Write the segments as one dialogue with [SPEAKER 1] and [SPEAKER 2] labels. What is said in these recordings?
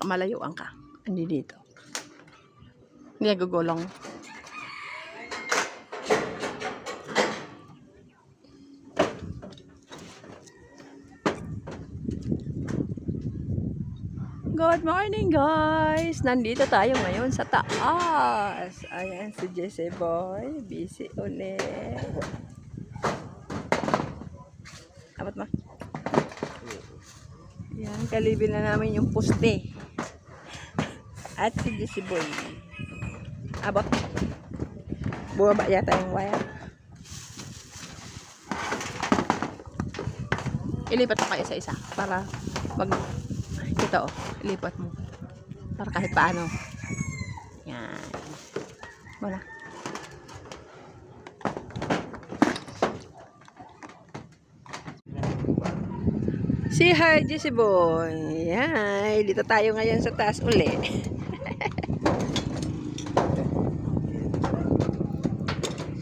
[SPEAKER 1] malayuan ka. Hindi dito. Hindi nagugulong. Good morning guys! Nandito tayo ngayon sa taas. Ayan si Jesse Boy. Busy ulit. Abot mo. Ayan, kalibin na namin yung poste. At si Jesse Boy. Abot. Bumaba yata yung wire. Ilipat mo kayo sa isa para mag... Ito, ilipat mo. Para kahit paano. Yan. Wala. Si hi, Jesse Boy. Yan. Dito tayo ngayon sa taas uli.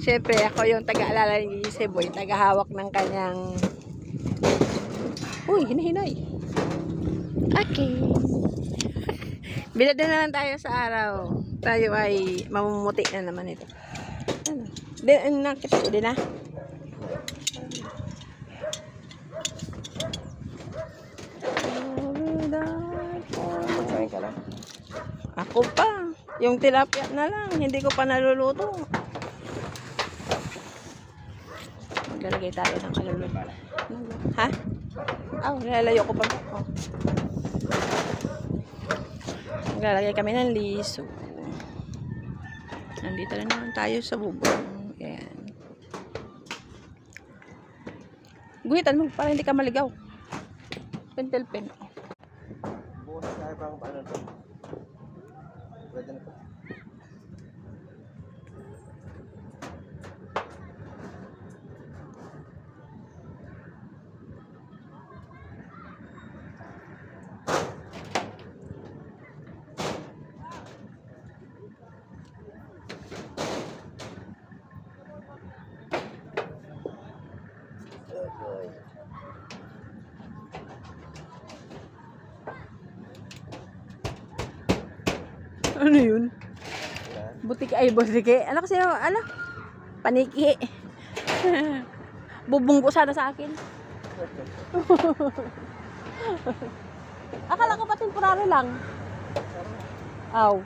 [SPEAKER 1] Siyempre, ako yung taga-alala ni Jesse Boy. Taga-hawak ng kanyang... Uy, hinahinay. Okay. Bilad na naman tayo sa araw. Tayo ay mamumuti na naman ito. Ano? Din nakita din na.
[SPEAKER 2] Pagkain ka lang?
[SPEAKER 1] Ako pa. Yung tilapia na lang. Hindi ko pa naluluto. Maglalagay tayo ng kaluluto. Ha? Oh, nilalayo ko pa. Oh. Maglalagay kami ng liso. Nandito na naman tayo sa bubong. Ayan. Guhitan mo para hindi ka maligaw. Pentel pen.
[SPEAKER 2] Bukas tayo pa kung paano ito. Pwede na ito.
[SPEAKER 1] Ano yun? Butiki ay butiki. Ano kasi ano? Paniki. Bubunggo sana sa akin. Akala ko pa temporary lang. Aw.